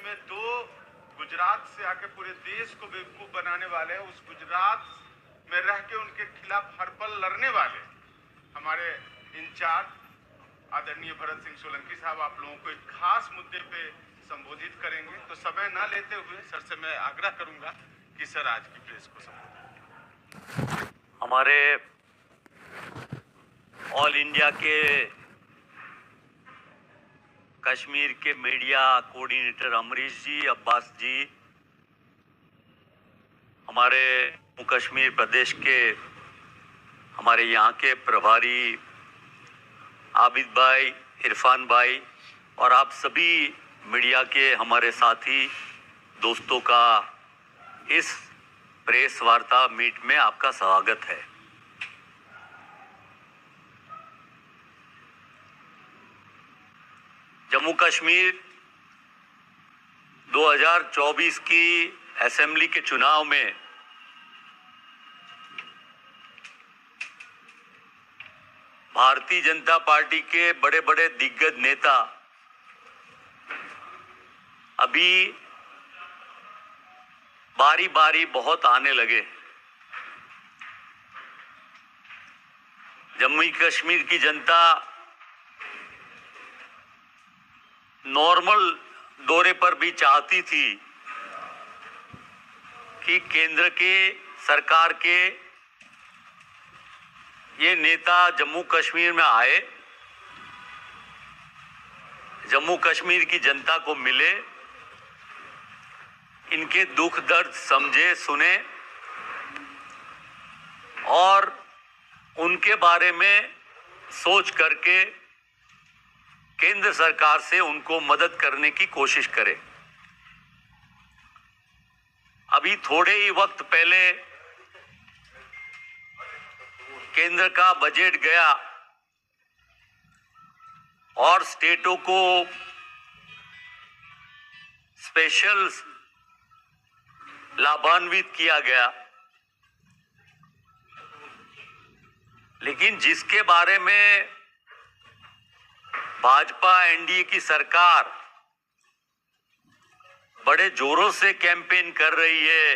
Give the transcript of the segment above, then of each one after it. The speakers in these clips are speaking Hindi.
जिसमें दो गुजरात से आके पूरे देश को बेवकूफ बनाने वाले, उस गुजरात में रह के उनके खिलाफ हर पल लड़ने वाले हमारे इंचार्ज आदरणीय भरत सिंह सोलंकी साहब आप लोगों को एक खास मुद्दे पे संबोधित करेंगे। तो समय ना लेते हुए सर से मैं आग्रह करूंगा कि सर आज की प्रेस को संबोधित। हमारे ऑल इंडिया के कश्मीर के मीडिया कोऑर्डिनेटर अमरीश जी, अब्बास जी, हमारे जम्मू कश्मीर प्रदेश के हमारे यहाँ के प्रभारी आबिद भाई, इरफान भाई और आप सभी मीडिया के हमारे साथी दोस्तों का इस प्रेस वार्ता मीट में आपका स्वागत है। जम्मू कश्मीर 2024 की असेंबली के चुनाव में भारतीय जनता पार्टी के बड़े बड़े दिग्गज नेता अभी बारी बारी बहुत आने लगे। जम्मू कश्मीर की जनता नॉर्मल दौरे पर भी चाहती थी कि केंद्र के सरकार के ये नेता जम्मू कश्मीर में आए, जम्मू कश्मीर की जनता को मिले, इनके दुख दर्द समझे, सुने और उनके बारे में सोच करके केंद्र सरकार से उनको मदद करने की कोशिश करें। अभी थोड़े ही वक्त पहले केंद्र का बजट गया और स्टेटों को स्पेशल लाभान्वित किया गया, लेकिन जिसके बारे में भाजपा एनडीए की सरकार बड़े जोरों से कैंपेन कर रही है,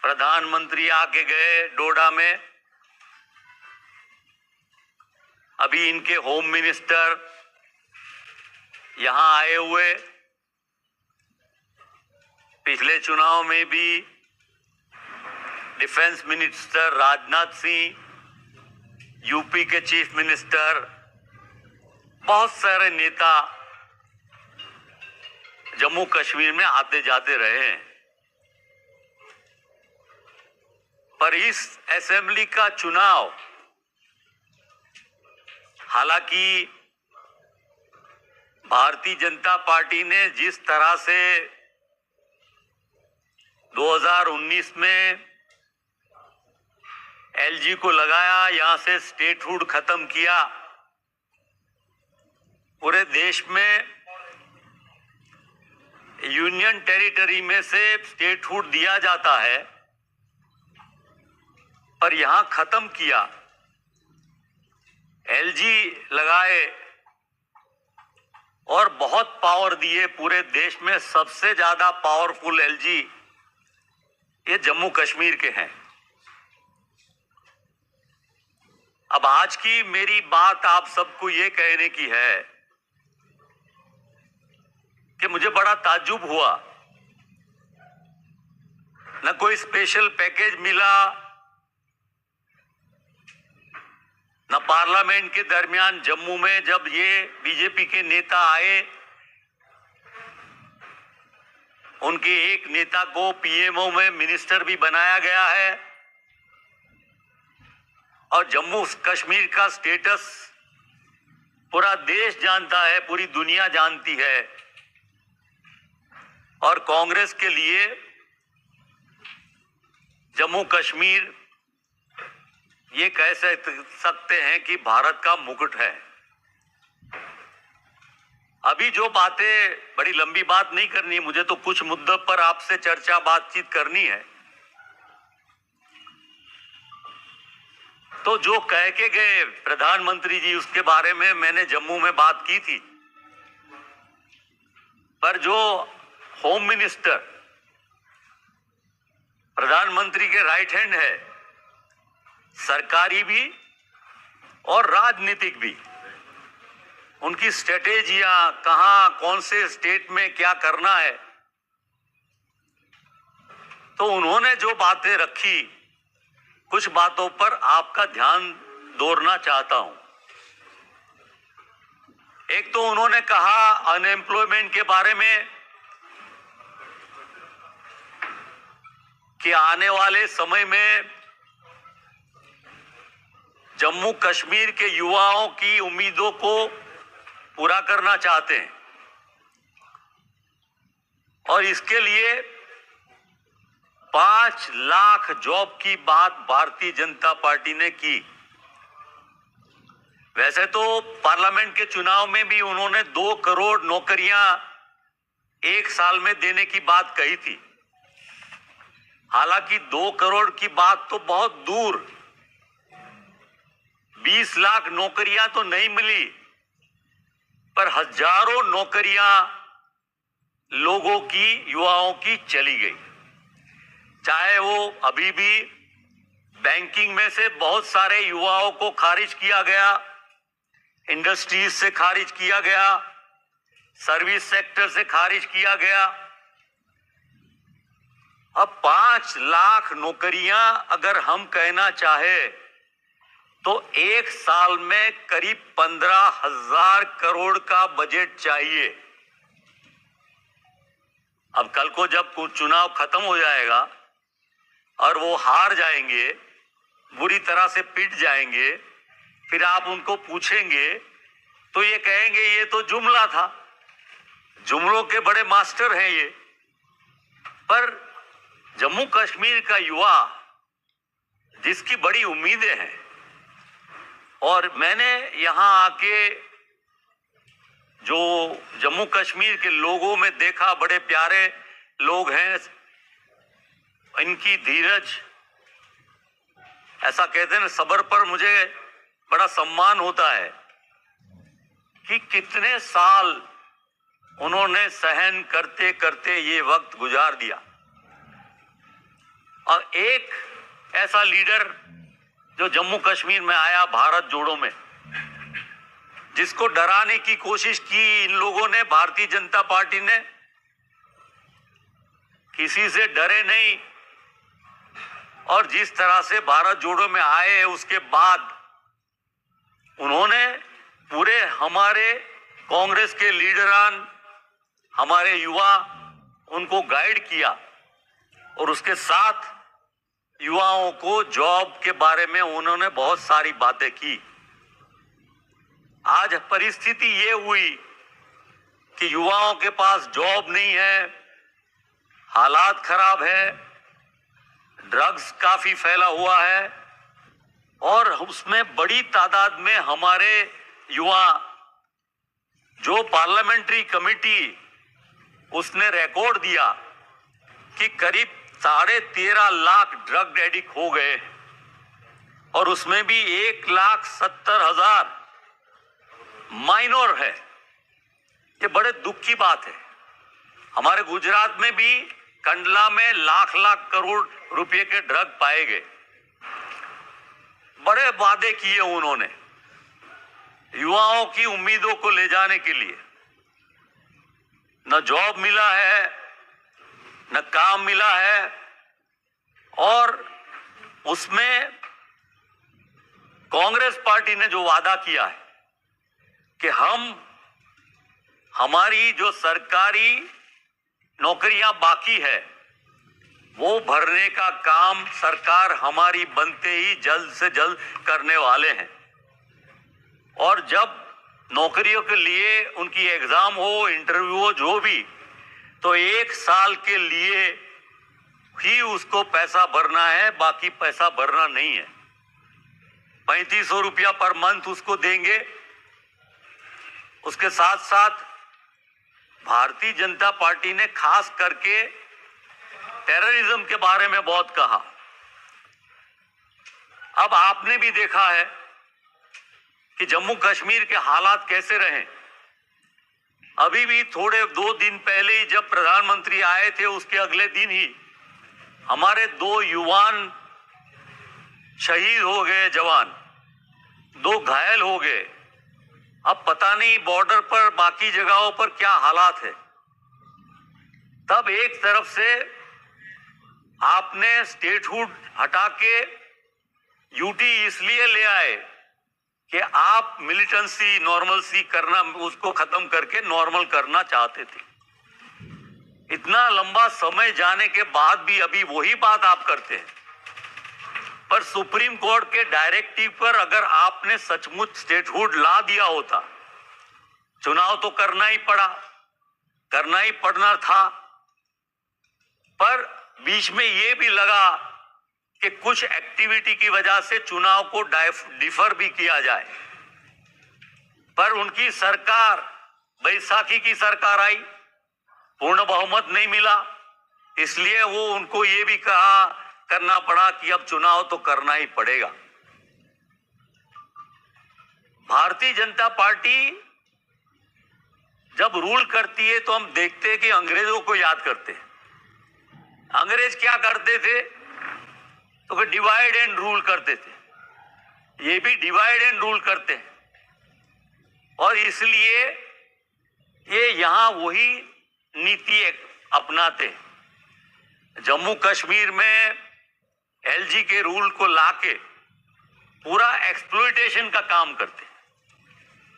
प्रधानमंत्री आके गए डोडा में, अभी इनके होम मिनिस्टर यहां आए हुए, पिछले चुनाव में भी defence minister Rajnath Singh, UP के चीफ मिनिस्टर, बहुत सारे नेता जम्मू कश्मीर में आते जाते रहे हैं। पर इस असेंबली का चुनाव हालांकि भारतीय जनता पार्टी ने जिस तरह से 2019 में एलजी को लगाया, यहां से स्टेटहुड खत्म किया, पूरे देश में यूनियन टेरिटरी में से स्टेटहुड दिया जाता है, पर यहां खत्म किया, एलजी लगाए और बहुत पावर दिए। पूरे देश में सबसे ज्यादा पावरफुल एलजी ये जम्मू कश्मीर के हैं। अब आज की मेरी बात आप सबको ये कहने की है कि मुझे बड़ा ताज्जुब हुआ, न कोई स्पेशल पैकेज मिला, न पार्लियामेंट के दरमियान जम्मू में जब ये बीजेपी के नेता आए, उनके एक नेता को पीएमओ में मिनिस्टर भी बनाया गया है और जम्मू कश्मीर का स्टेटस पूरा देश जानता है, पूरी दुनिया जानती है। और कांग्रेस के लिए जम्मू कश्मीर ये कह सकते हैं कि भारत का मुकुट है। अभी जो बातें, बड़ी लंबी बात नहीं करनी, मुझे तो कुछ मुद्दों पर आपसे चर्चा बातचीत करनी है। तो जो कह के गए प्रधानमंत्री जी, उसके बारे में मैंने जम्मू में बात की थी पर जो होम मिनिस्टर, प्रधानमंत्री के राइट हैंड है, सरकारी भी और राजनीतिक भी, उनकी स्ट्रेटेजियां कहां कौन से स्टेट में क्या करना है, तो उन्होंने जो बातें रखी, कुछ बातों पर आपका ध्यान दोहराना चाहता हूं। एक तो उन्होंने कहा अनएम्प्लॉयमेंट के बारे में कि आने वाले समय में जम्मू कश्मीर के युवाओं की उम्मीदों को पूरा करना चाहते हैं और इसके लिए 5 लाख जॉब की बात भारतीय जनता पार्टी ने की। वैसे तो पार्लियामेंट के चुनाव में भी उन्होंने 2 करोड़ नौकरियां 1 साल में देने की बात कही थी। हालांकि 2 करोड़ की बात तो बहुत दूर, 20 लाख नौकरियां तो नहीं मिली, पर हजारों नौकरियां लोगों की, युवाओं की चली गई। चाहे वो अभी भी बैंकिंग में से बहुत सारे युवाओं को खारिज किया गया, इंडस्ट्रीज से खारिज किया गया, सर्विस सेक्टर से खारिज किया गया। अब 5 लाख नौकरियां अगर हम कहना चाहे तो 1 साल में करीब 15,000 करोड़ का बजट चाहिए। अब कल को जब कुछ चुनाव खत्म हो जाएगा और वो हार जाएंगे, बुरी तरह से पिट जाएंगे, फिर आप उनको पूछेंगे तो ये कहेंगे ये तो जुमला था, जुमलों के बड़े मास्टर हैं ये। पर जम्मू कश्मीर का युवा जिसकी बड़ी उम्मीदें हैं, और मैंने यहां आके जो जम्मू कश्मीर के लोगों में देखा, बड़े प्यारे लोग हैं, इनकी धीरज, ऐसा कहते हैं ना, सब्र पर मुझे बड़ा सम्मान होता है कि कितने साल उन्होंने सहन करते करते ये वक्त गुजार दिया। और एक ऐसा लीडर जो जम्मू कश्मीर में आया भारत जोड़ो में, जिसको डराने की कोशिश की इन लोगों ने, भारतीय जनता पार्टी ने, किसी से डरे नहीं। और जिस तरह से भारत जोड़ो में आए, उसके बाद उन्होंने पूरे हमारे कांग्रेस के लीडरान, हमारे युवा, उनको गाइड किया और उसके साथ युवाओं को जॉब के बारे में उन्होंने बहुत सारी बातें की। आज परिस्थिति ये हुई कि युवाओं के पास जॉब नहीं है, हालात खराब है, ड्रग्स काफी फैला हुआ है और उसमें बड़ी तादाद में हमारे युवा, जो पार्लियामेंट्री कमेटी उसने रिकॉर्ड दिया कि करीब 13.5 लाख ड्रग एडिक्ट हो गए और उसमें भी 1,70,000 माइनर है। ये बड़े दुख की बात है। हमारे गुजरात में भी कंडला में लाख करोड़ रुपए के ड्रग पाए गए। बड़े वादे किए उन्होंने युवाओं की उम्मीदों को ले जाने के लिए। न जॉब मिला है, न काम मिला है, और उसमें कांग्रेस पार्टी ने जो वादा किया है कि हमारी जो सरकारी नौकरियां बाकी है वो भरने का काम सरकार हमारी बनते ही जल्द से जल्द करने वाले हैं। और जब नौकरियों के लिए उनकी एग्जाम हो, इंटरव्यू हो, जो भी, तो 1 साल के लिए ही उसको पैसा भरना है, बाकी पैसा भरना नहीं है। 3500 रुपया पर मंथ उसको देंगे। उसके साथ साथ भारतीय जनता पार्टी ने खास करके टेररिज्म के बारे में बहुत कहा। अब आपने भी देखा है कि जम्मू कश्मीर के हालात कैसे रहे। अभी भी थोड़े 2 दिन पहले ही जब प्रधानमंत्री आए थे, उसके अगले दिन ही हमारे 2 युवान शहीद हो गए, जवान 2 घायल हो गए। अब पता नहीं बॉर्डर पर बाकी जगहों पर क्या हालात है। तब एक तरफ से आपने स्टेटहुड हटा के यूटी इसलिए ले आए कि आप मिलिटेंसी, नॉर्मलसी करना, उसको खत्म करके नॉर्मल करना चाहते थे। इतना लंबा समय जाने के बाद भी अभी वही बात आप करते हैं। पर सुप्रीम कोर्ट के डायरेक्टिव पर अगर आपने सचमुच स्टेटहुड ला दिया होता, चुनाव तो करना ही पड़ना था। पर बीच में ये भी लगा कि कुछ एक्टिविटी की वजह से चुनाव को डिफर भी किया जाए। पर उनकी सरकार, बैसाखी की सरकार आई, पूर्ण बहुमत नहीं मिला, इसलिए वो उनको ये भी करना पड़ा कि अब चुनाव तो करना ही पड़ेगा। भारतीय जनता पार्टी जब रूल करती है तो हम देखते हैं कि अंग्रेजों को याद करते हैं। अंग्रेज क्या करते थे? तो डिवाइड एंड रूल करते थे। ये भी डिवाइड एंड रूल करते हैं और इसलिए ये यहां वही नीति अपनाते हैं। जम्मू कश्मीर में एलजी के रूल को लाके पूरा एक्सप्लॉयटेशन का काम करते हैं।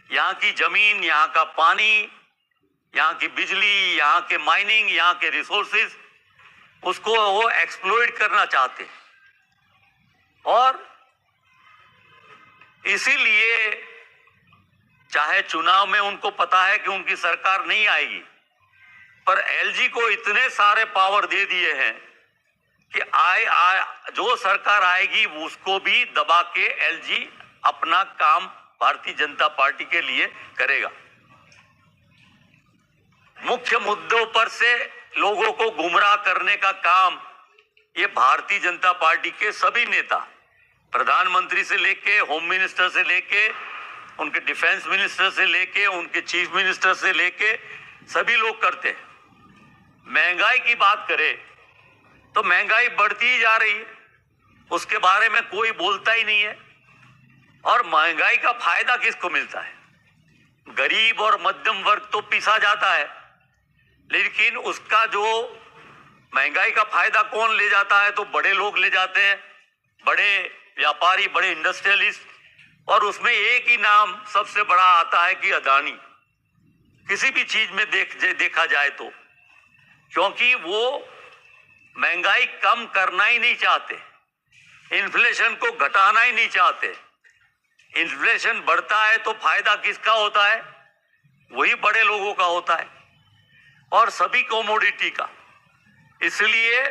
यहाँ की जमीन, यहाँ का पानी, यहाँ की बिजली, यहाँ के माइनिंग, यहाँ के रिसोर्सेज, उसको वो एक्सप्लॉइट करना चाहते हैं। और इसीलिए चाहे चुनाव में उनको पता है कि उनकी सरकार नहीं आएगी, पर एलजी को इतने सारे पावर दे दिए हैं कि जो सरकार आएगी उसको भी दबा के एलजी अपना काम भारतीय जनता पार्टी के लिए करेगा। मुख्य मुद्दों पर से लोगों को गुमराह करने का काम ये भारतीय जनता पार्टी के सभी नेता, प्रधानमंत्री से लेके होम मिनिस्टर से लेके उनके डिफेंस मिनिस्टर से लेके उनके चीफ मिनिस्टर से लेके सभी लोग करते हैं। महंगाई की बात करें तो महंगाई बढ़ती ही जा रही है, उसके बारे में कोई बोलता ही नहीं है। और महंगाई का फायदा किसको मिलता है? गरीब और मध्यम वर्ग तो पिसा जाता है, लेकिन उसका जो महंगाई का फायदा कौन ले जाता है? तो बड़े लोग ले जाते हैं, बड़े व्यापारी, बड़े इंडस्ट्रियलिस्ट। और उसमें एक ही नाम सबसे बड़ा आता है कि अदानी। किसी भी चीज में देखा जाए तो, क्योंकि वो महंगाई कम करना ही नहीं चाहते, इन्फ्लेशन को घटाना ही नहीं चाहते। इन्फ्लेशन बढ़ता है तो फायदा किसका होता है? वही बड़े लोगों का होता है और सभी कमोडिटी का। इसलिए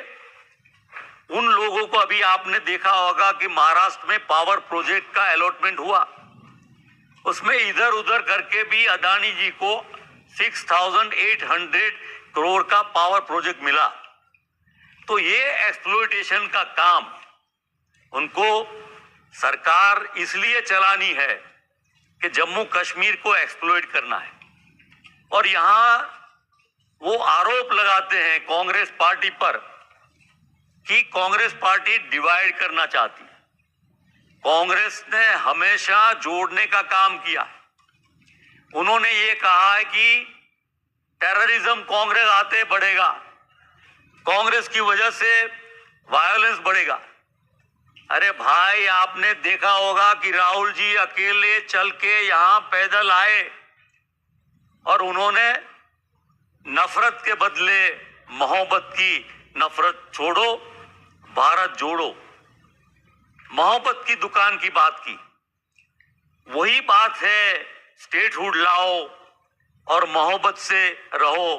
उन लोगों को, अभी आपने देखा होगा कि महाराष्ट्र में पावर प्रोजेक्ट का अलॉटमेंट हुआ, उसमें इधर उधर करके भी अदानी जी को 6,800 करोड़ का पावर प्रोजेक्ट मिला। तो ये एक्सप्लॉयटेशन का काम उनको सरकार इसलिए चलानी है कि जम्मू कश्मीर को एक्सप्लॉइट करना है। और यहां वो आरोप लगाते हैं कांग्रेस पार्टी पर कि कांग्रेस पार्टी डिवाइड करना चाहती है। कांग्रेस ने हमेशा जोड़ने का काम किया। उन्होंने ये कहा है कि टेररिज्म कांग्रेस आते बढ़ेगा, कांग्रेस की वजह से वायलेंस बढ़ेगा। अरे भाई, आपने देखा होगा कि राहुल जी अकेले चल के यहां पैदल आए और उन्होंने नफरत के बदले मोहब्बत की। नफरत छोड़ो, भारत जोड़ो, मोहब्बत की दुकान की बात की। वही बात है, स्टेटहुड लाओ और मोहब्बत से रहो।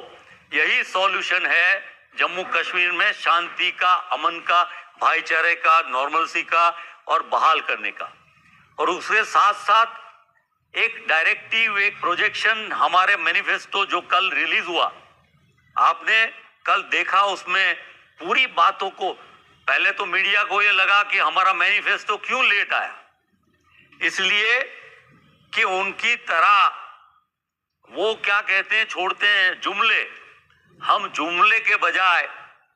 यही सॉल्यूशन है जम्मू कश्मीर में शांति का, अमन का, भाईचारे का, नॉर्मलसी का और बहाल करने का। और उसके साथ साथ एक डायरेक्टिव, एक प्रोजेक्शन, हमारे मैनिफेस्टो जो कल रिलीज हुआ, आपने कल देखा, उसमें पूरी बातों को, पहले तो मीडिया को ये लगा कि हमारा मैनिफेस्टो क्यों लेट आया, इसलिए कि उनकी तरह वो क्या कहते हैं, छोड़ते हैं जुमले। हम जुमले के बजाय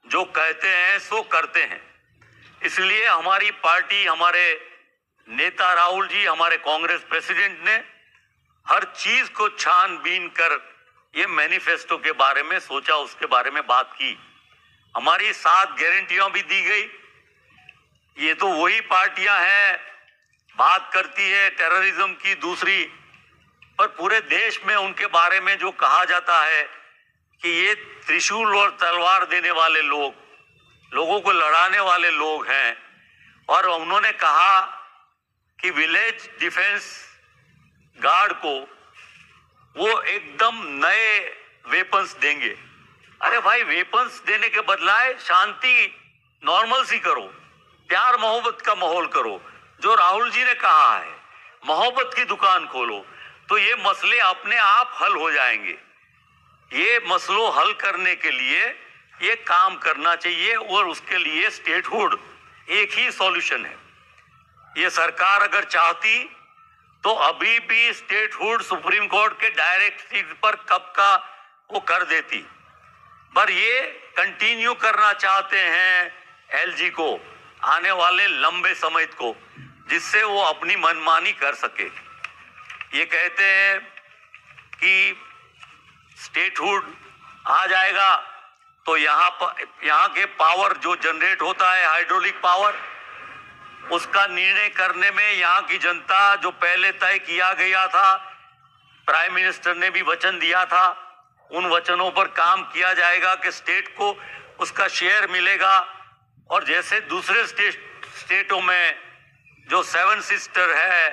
जो कहते हैं सो करते हैं। इसलिए हमारी पार्टी, हमारे नेता राहुल जी, हमारे कांग्रेस प्रेसिडेंट ने हर चीज को छानबीन कर ये मैनिफेस्टो के बारे में सोचा, उसके बारे में बात की। हमारी 7 गारंटियां भी दी गई। ये तो वही पार्टियां हैं बात करती है टेररिज्म की दूसरी, पर पूरे देश में उनके बारे में जो कहा जाता है कि ये त्रिशूल और तलवार देने वाले लोग, लोगों को लड़ाने वाले लोग हैं। और उन्होंने कहा कि विलेज डिफेंस गार्ड को वो एकदम नए वेपन्स देंगे। अरे भाई, वेपन्स देने के बदलाए शांति, नॉर्मल सी करो, प्यार मोहब्बत का माहौल करो। जो राहुल जी ने कहा है मोहब्बत की दुकान खोलो, तो ये मसले अपने आप हल हो जाएंगे। ये मसलों हल करने के लिए ये काम करना चाहिए और उसके लिए स्टेटहुड एक ही सॉल्यूशन है। ये सरकार अगर चाहती तो अभी भी स्टेटहुड सुप्रीम कोर्ट के डायरेक्टिव पर कब का वो कर देती, पर ये कंटिन्यू करना चाहते हैं एलजी को आने वाले लंबे समय को, जिससे वो अपनी मनमानी कर सके। ये कहते हैं कि स्टेटहुड आ जाएगा तो यहाँ के पावर जो जनरेट होता है, हाइड्रोलिक पावर, उसका निर्णय करने में यहाँ की जनता, जो पहले तय किया गया था, प्राइम मिनिस्टर ने भी वचन दिया था, उन वचनों पर काम किया जाएगा कि स्टेट को उसका शेयर मिलेगा। और जैसे दूसरे स्टेटों में जो 7 सिस्टर है,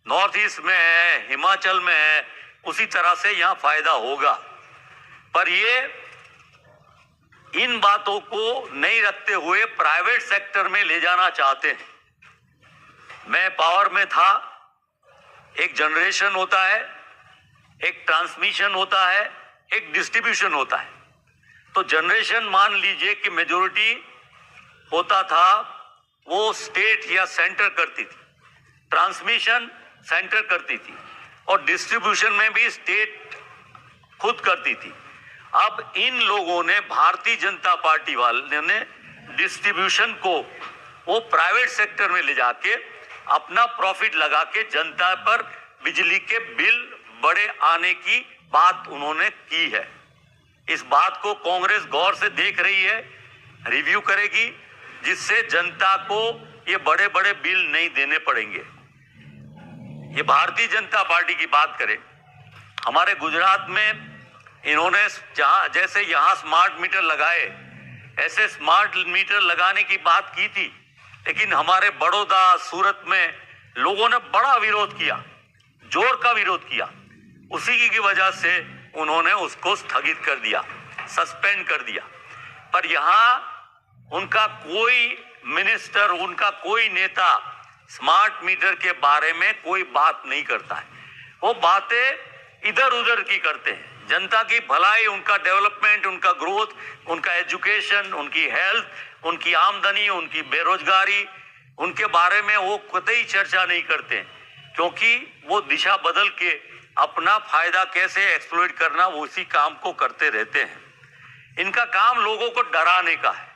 नॉर्थ ईस्ट में है, हिमाचल में है, उसी तरह से यहाँ फायदा होगा। पर ये इन बातों को नहीं रखते हुए प्राइवेट सेक्टर में ले जाना चाहते हैं। मैं पावर में था, एक जनरेशन होता है, एक ट्रांसमिशन होता है, एक डिस्ट्रीब्यूशन होता है। तो जनरेशन मान लीजिए कि मेजॉरिटी होता था वो स्टेट या सेंटर करती थी, ट्रांसमिशन सेंटर करती थी, और डिस्ट्रीब्यूशन में भी स्टेट खुद करती थी। अब इन लोगों ने, भारतीय जनता पार्टी वाले ने, डिस्ट्रीब्यूशन को वो प्राइवेट सेक्टर में ले जाके अपना प्रॉफिट लगा के जनता पर बिजली के बिल बड़े आने की बात उन्होंने की है। इस बात को कांग्रेस गौर से देख रही है, रिव्यू करेगी, जिससे जनता को ये बड़े बड़े बिल नहीं देने पड़ेंगे। ये भारतीय जनता पार्टी की बात करें, हमारे गुजरात में इन्होंने जैसे यहाँ स्मार्ट मीटर लगाए, ऐसे स्मार्ट मीटर लगाने की बात की थी, लेकिन हमारे बड़ौदा, सूरत में लोगों ने बड़ा विरोध किया, जोर का विरोध किया। उसी की वजह से उन्होंने उसको स्थगित कर दिया, सस्पेंड कर दिया। पर यहाँ उनका कोई मिनिस्टर, उनका कोई नेता स्मार्ट मीटर के बारे में कोई बात नहीं करता है। वो बातें इधर उधर की करते हैं। जनता की भलाई, उनका डेवलपमेंट, उनका ग्रोथ, उनका एजुकेशन, उनकी हेल्थ, उनकी आमदनी, उनकी बेरोजगारी, उनके बारे में वो कतई चर्चा नहीं करते, क्योंकि वो दिशा बदल के अपना फायदा कैसे एक्सप्लॉइट करना, वो उसी काम को करते रहते हैं। इनका काम लोगों को डराने का है,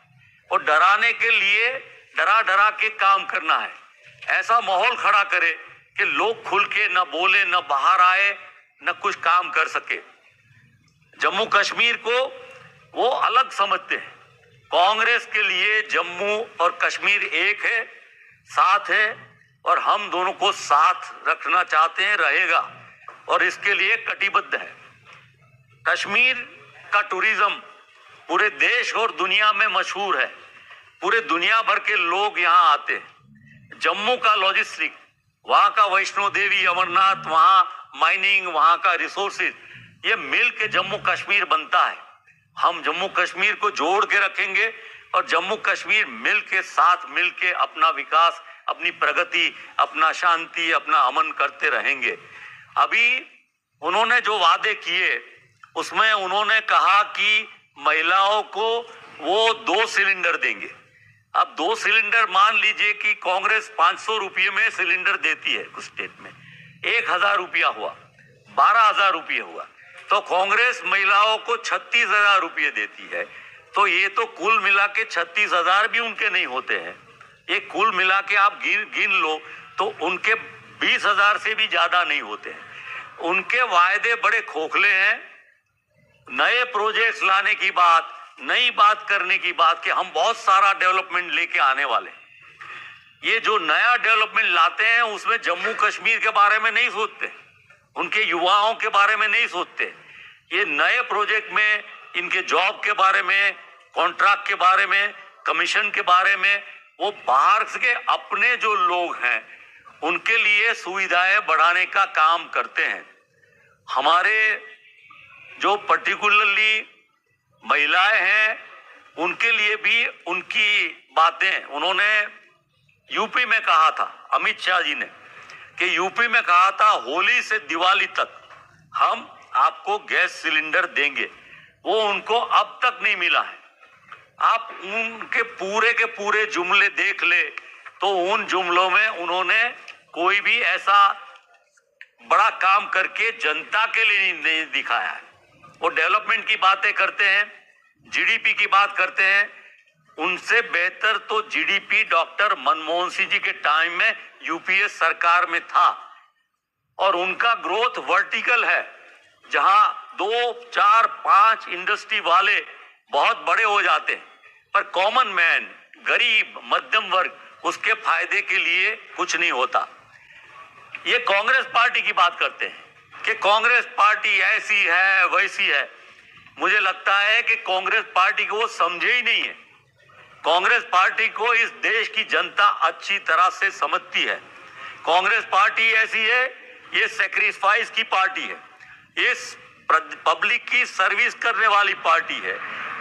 और डराने के लिए डरा डरा के काम करना है। ऐसा माहौल खड़ा करे कि लोग खुल के न बोले, न बाहर आए, न कुछ काम कर सके। जम्मू कश्मीर को वो अलग समझते हैं। कांग्रेस के लिए जम्मू और कश्मीर एक है, साथ है, और हम दोनों को साथ रखना चाहते हैं, रहेगा, और इसके लिए कटिबद्ध है। कश्मीर का टूरिज्म पूरे देश और दुनिया में मशहूर है, पूरे दुनिया भर के लोग यहाँ आते हैं। जम्मू का लॉजिस्टिक, वहाँ का वैष्णो देवी, अमरनाथ, वहाँ माइनिंग, वहाँ का रिसोर्सेज, ये मिल के जम्मू कश्मीर बनता है। हम जम्मू कश्मीर को जोड़ के रखेंगे, और जम्मू कश्मीर मिल के, साथ मिल के अपना विकास, अपनी प्रगति, अपना शांति, अपना अमन करते रहेंगे। अभी उन्होंने जो वादे किए, उसमें उन्होंने कहा कि महिलाओं को वो 2 सिलेंडर देंगे। अब 2 सिलेंडर, मान लीजिए कि कांग्रेस 500 रुपये में सिलेंडर देती है कुछ स्टेट में, 1000 रुपया हुआ, 12,000 रुपये हुआ। तो कांग्रेस महिलाओं को 36,000 रुपये देती है। तो ये तो कुल मिला के 36,000 भी उनके नहीं होते हैं। ये कुल मिला के आप गिन लो तो उनके 20,000 से भी ज्यादा नहीं होते हैं। उनके वायदे बड़े खोखले हैं। नए प्रोजेक्ट्स लाने की बात, नई बात करने की बात कि हम बहुत सारा डेवलपमेंट लेके आने वाले हैं। ये जो नया डेवलपमेंट लाते हैं उसमें जम्मू कश्मीर के बारे में नहीं सोचते, उनके युवाओं के बारे में नहीं सोचते। ये नए प्रोजेक्ट में इनके जॉब के बारे में, कॉन्ट्रैक्ट के बारे में, कमीशन के बारे में, वो बाहर के अपने जो लोग हैं उनके लिए सुविधाएं बढ़ाने का काम करते हैं। हमारे जो पर्टिकुलरली महिलाएं हैं उनके लिए भी उनकी बातें उन्होंने यूपी में कहा था, अमित शाह जी ने, कि यूपी में कहा था होली से दिवाली तक हम आपको गैस सिलेंडर देंगे। वो उनको अब तक नहीं मिला है। आप उनके के पूरे जुमले देख ले तो उन जुमलों में उन्होंने कोई भी ऐसा बड़ा काम करके जनता के लिए नहीं दिखाया है। वो डेवलपमेंट की बातें करते हैं, जीडीपी की बात करते हैं। उनसे बेहतर तो जीडीपी डॉक्टर मनमोहन सिंह जी के टाइम में यूपीए सरकार में था और उनका ग्रोथ वर्टिकल है। जहां 2, 4, 5 इंडस्ट्री वाले बहुत बड़े हो जाते हैं पर कॉमन मैन, गरीब, मध्यम वर्ग, उसके फायदे के लिए कुछ नहीं होता। ये कांग्रेस पार्टी की बात करते हैं कि कांग्रेस पार्टी ऐसी है वैसी है। मुझे लगता है कि कांग्रेस पार्टी को वो समझे ही नहीं है। कांग्रेस पार्टी को इस देश की जनता अच्छी तरह से समझती है। कांग्रेस पार्टी ऐसी है, ये सैक्रिफाइस की पार्टी है, ये पब्लिक की सर्विस करने वाली पार्टी है,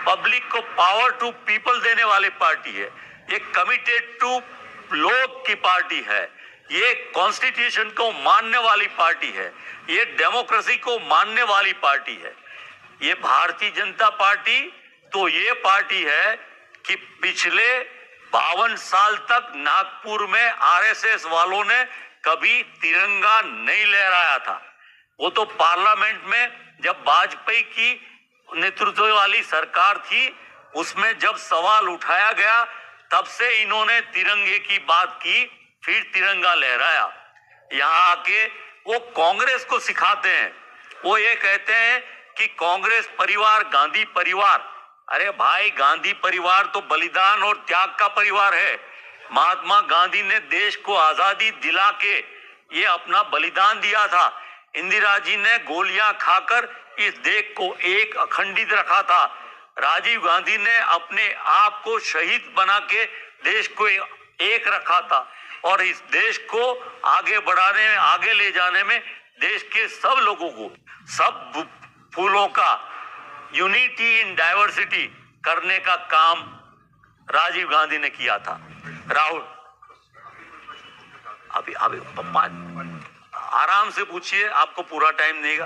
पब्लिक को पावर टू पीपल देने वाली पार्टी है, ये कमिटेड टू लोग की पार्टी है, ये कॉन्स्टिट्यूशन को मानने वाली पार्टी है, ये डेमोक्रेसी को मानने वाली पार्टी है। ये भारतीय जनता पार्टी तो ये पार्टी है कि पिछले 52 साल तक नागपुर में आरएसएस वालों ने कभी तिरंगा नहीं लहराया था। वो तो पार्लियामेंट में जब वाजपेयी की नेतृत्व वाली सरकार थी उसमें जब सवाल उठाया गया तब से इन्होंने तिरंगे की बात की, फिर तिरंगा लहराया। यहाँ आके वो कांग्रेस को सिखाते हैं। वो ये कहते हैं कि कांग्रेस परिवार गांधी परिवार। अरे भाई, गांधी परिवार तो बलिदान और त्याग का परिवार है। महात्मा गांधी ने देश को आजादी दिला के ये अपना बलिदान दिया था। इंदिरा जी ने गोलियां खाकर इस देश को एक अखंडित रखा था। राजीव गांधी ने अपने आप को शहीद बना के देश को एक रखा था और इस देश को आगे बढ़ाने में, आगे ले जाने में देश के सब लोगों को, सब फूलों का यूनिटी इन डाइवर्सिटी करने का काम राजीव गांधी ने किया था। राहुल अभी आराम से पूछिए, आपको पूरा टाइम देगा।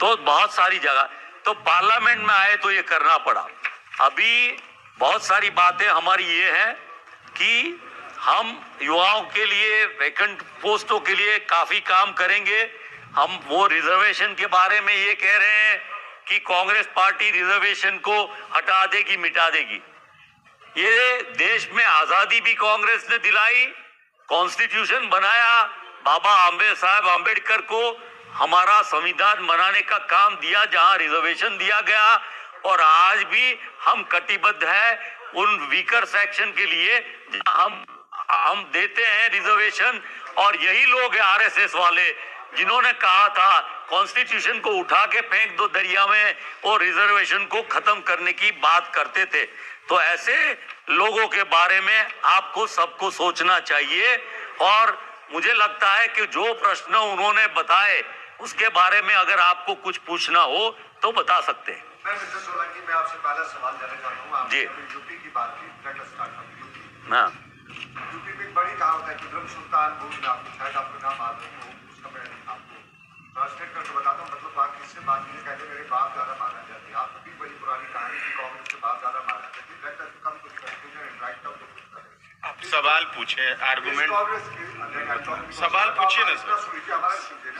तो बहुत सारी जगह तो पार्लियामेंट में आए तो ये करना पड़ा। अभी बहुत सारी बातें हमारी ये है कि हम युवाओं के लिए, वैकेंट पोस्टों के लिए काफी काम करेंगे। हम वो रिजर्वेशन के बारे में ये कह रहे हैं कि कांग्रेस पार्टी रिजर्वेशन को हटा देगी, मिटा देगी। ये देश में आजादी भी कांग्रेस ने दिलाई, कॉन्स्टिट्यूशन बनाया, बाबा साहब आम्बेडकर को हमारा संविधान बनाने का काम दिया जहां रिजर्वेशन दिया गया। और आज भी हम कटिबद्ध है उन वीकर सेक्शन के लिए जहां हम देते हैं रिजर्वेशन। और यही लोग हैं आरएसएस वाले जिन्होंने कहा था कॉन्स्टिट्यूशन को उठा के फेंक दो दरिया में और रिजर्वेशन को खत्म करने की बात करते थे। तो ऐसे लोगों के बारे में आपको सबको सोचना चाहिए। और मुझे लगता है कि जो प्रश्न उन्होंने बताए उसके बारे में अगर आपको कुछ पूछना हो तो बता सकते हैं। मिस्टर सोलंकी, मैं आपसे पहला सवाल जानना चाहता हूँ। आपने यूपी की बात की। हाँ, यूपी में बड़ी कहावत है कि ब्रह्म सुल्तान भूमि, आपको शायद आपको नाम मालूम हो, उसका मैं आपको ट्रांसलेट करके बताता हूँ। मतलब बात किससे बात की, कहते मेरे बाप ज्यादा माना जाती है। आपकी बड़ी पुरानी कहानी की कांग्रेस के बाप ज्यादा माना जाती है। कम कुछ आप सवाल पूछे, आर्गुमेंट सवाल पूछिए ना सर।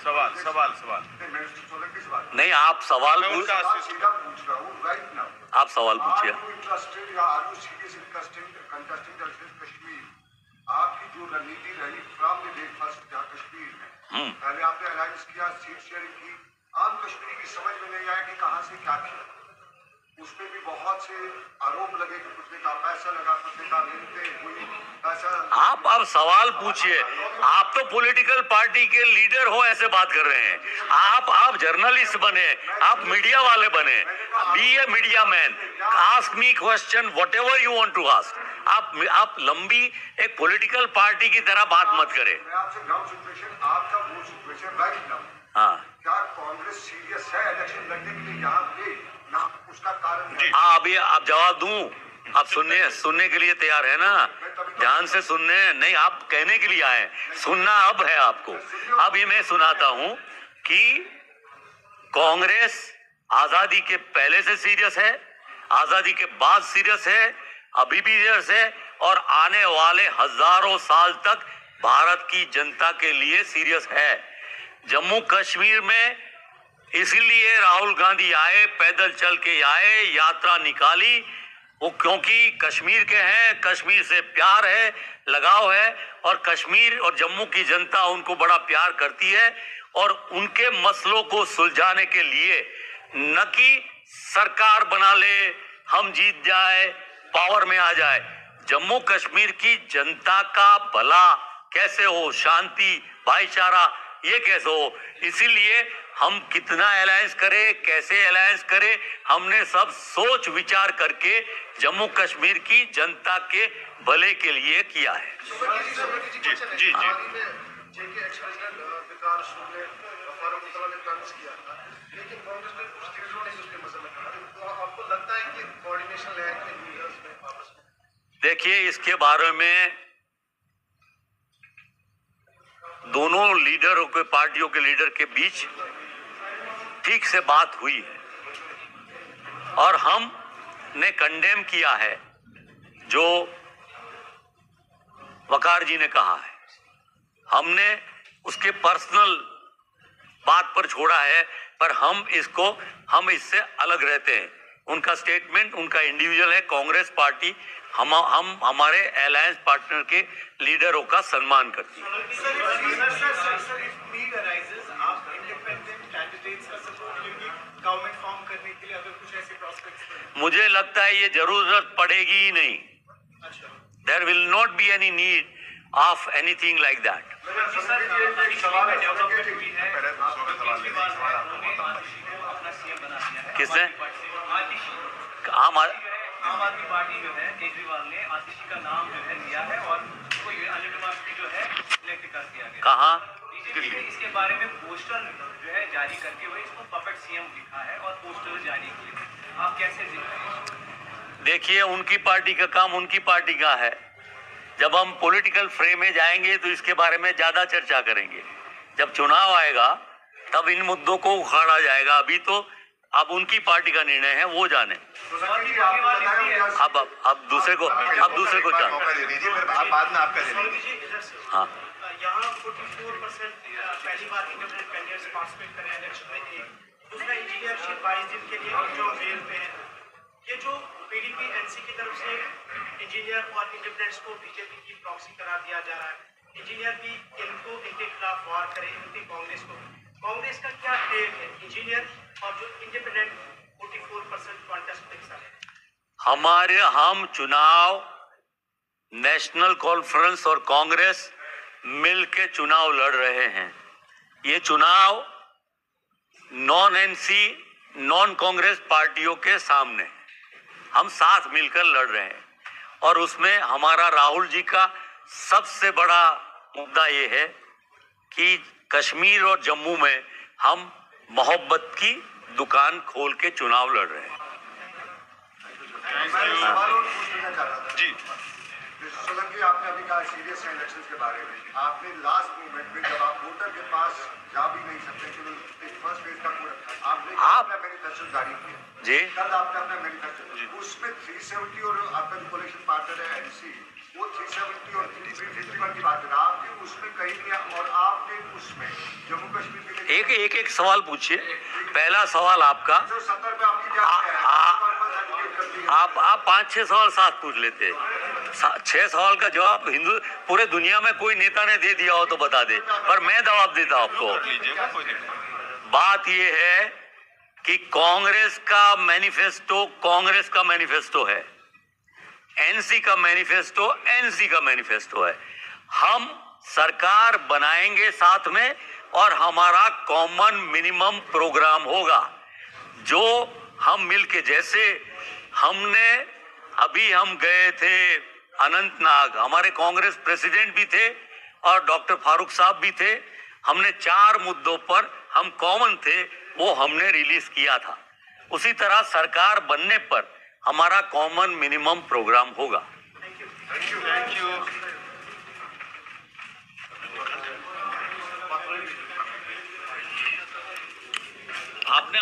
सवाल सवाल सवाल नहीं, मैं सोलंकी से बात नहीं, आप सवाल मैं पूछ, उनका सवाल सीधा पूछ रहा हूँ राइट नाउ। आप सवाल पूछिए। Are you interested या are you serious in contesting the election Kashmir? आपकी जो रणनीति रही फ्रॉम द डे फर्स्ट जहाँ कश्मीर में पहले आपने अलायंस किया, सीट शेयरिंग की, आम कश्मीरी की समझ में नहीं आया कि कहाँ से क्या किया। उसमें भी बहुत से आरोप लगे कि कुछ ने कहा पैसा लगा, कुछ ने कहा मिलते हुई पैसा। आप अब सवाल पूछिए। आप तो पॉलिटिकल पार्टी के लीडर हो, ऐसे बात कर रहे हैं। आप जर्नलिस्ट बने, आप मीडिया वाले बने, be a media man, ask me question whatever you want to ask. आप लंबी एक पॉलिटिकल पार्टी की तरह बात मत करें। मैं आपसे ग्राउंड सिचुएशन, आपका वो सिचुएशन राइट नाउ, हाँ, क्या कांग्रेस सीरियस है इलेक्शन लड़ने के लिए यहाँ पे ना, उसका कारण है? हाँ, अभी आप जवाब दूं? आप सुनने के लिए तैयार है ना? ध्यान से सुनने नहीं, आप कहने के लिए आए, सुनना अब है आपको। अब ये मैं सुनाता हूं कि कांग्रेस आजादी के पहले से सीरियस है, आजादी के बाद सीरियस है, अभी भी सीरियस है, और आने वाले हजारों साल तक भारत की जनता के लिए सीरियस है। जम्मू कश्मीर में इसीलिए राहुल गांधी आए, पैदल चल के आए, यात्रा निकाली, वो क्योंकि कश्मीर के हैं, कश्मीर से प्यार है, लगाव है, और कश्मीर और जम्मू की जनता उनको बड़ा प्यार करती है, और उनके मसलों को सुलझाने के लिए न कि सरकार बना ले, हम जीत जाए, पावर में आ जाए, जम्मू कश्मीर की जनता का भला कैसे हो, शांति, भाईचारा ये कैसे हो, इसीलिए हम कितना अलायंस करें, कैसे अलायंस करें, हमने सब सोच विचार करके जम्मू कश्मीर की जनता के भले के लिए किया है। जी देखिए, इसके बारे में दोनों लीडरों के, पार्टियों के लीडर के बीच ठीक से बात हुई है, और हमने कंडेम किया है जो वकार जी ने कहा है। हमने उसके पर्सनल बात पर छोड़ा है, पर हम इससे अलग रहते हैं। उनका स्टेटमेंट उनका इंडिविजुअल है, कांग्रेस पार्टी हम हमारे अलायंस पार्टनर के लीडरों का सम्मान करती है। मुझे लगता है ये जरूरत पड़ेगी ही नहीं। There will not be any need of anything like that. किसने? आम आदमी पार्टी जो है, केजरीवाल ने आतिशी का नाम जो है लिया है और उसको अनिल कुमार जो है सिलेक्ट कर दिया गया। कहाँ? बीजेपी ने इसके बारे में पोस्टर जो है जारी करके हुए इसको पपेट सीएम लिखा है और पोस्टर जारी किए। आप कैसे देख रहे हैं? देखिए, उनकी पार्टी का काम उनकी पार्टी का है। जब हम पॉलिटिकल फ्रेम में जाएंगे तो इसके बारे में ज्यादा चर्चा करेंगे। जब चुनाव आएगा तब इन मुद्दों को उखाड़ा जाएगा। अभी तो अब उनकी पार्टी का निर्णय है, वो जाने। अब दूसरे को चाह मौका दे दीजिए, फिर आप बाद में आपका दे दीजिए। हाँ, यहाँ 44% पहली बार इंडिपेंडेंट कैंडिडेट्स पार्टिसिपेट कर रहे हैं इलेक्शन में। दूसरा, इंजीनियरशिप 22 दिन के लिए जो जेल पे है। ये जो पीडीपी एनसी की तरफ से इंजीनियर और इंडिपेंडेंट्स को बीजेपी की प्रॉक्सी करार दिया जा रहा है। इंजीनियर भी इनके खिलाफ वार करें, इनकी कांग्रेस का क्या टेक है इंजीनियर और जो इंडिपेंडेंट 44% कॉन्टेस्ट में हिस्सा है? हम चुनाव नेशनल कॉन्फ्रेंस और कांग्रेस मिल के चुनाव लड़ रहे हैं। ये चुनाव नॉन एनसी, नॉन कांग्रेस पार्टियों के सामने हम साथ मिलकर लड़ रहे हैं, और उसमें हमारा राहुल जी का सबसे बड़ा मुद्दा ये है कि कश्मीर और जम्मू में हम मोहब्बत की दुकान खोल के चुनाव लड़ रहे हैं। सवाल और पूछना चाह रहा था जी। सोलंकी, आपने अभी कहा सीरियस है इलेक्शंस के बारे में। आपने लास्ट मोमेंट में जब आप वोटर के पास जा भी नहीं सकते, फर्स्ट फेज का पूरा आपने मैनिफेस्टो जारी किया जी, कल आपने अपना मैनिफेस्टो, उसमें 370 और आपका जो कोalition पार्टनर है एनसी, वो 370 और 351 की बात है, आपने उसमें कहीं नहीं, और आपने उसमें जम्मू कश्मीर के लिए एक सवाल पूछिए। पहला सवाल आपका, 170 पे आपकी क्या है? आप 5-6 सवाल साथ पूछ लेते। 6 सवाल का जवाब हिंदू पूरे दुनिया में कोई नेता ने दे दिया हो तो बता दे, पर मैं जवाब देता हूं आपको। बात ये है कि कांग्रेस का मैनिफेस्टो है, एनसी का मैनिफेस्टो है। हम सरकार बनाएंगे साथ में, और हमारा कॉमन मिनिमम प्रोग्राम होगा जो हम मिलके, जैसे हम गए थे अनंतनाग, हमारे कांग्रेस प्रेसिडेंट भी थे और डॉक्टर फारूक साहब भी थे। हमने 4 मुद्दों पर हम कॉमन थे, वो हमने रिलीज किया था। उसी तरह सरकार बनने पर हमारा कॉमन मिनिमम प्रोग्राम होगा। Thank you. आपने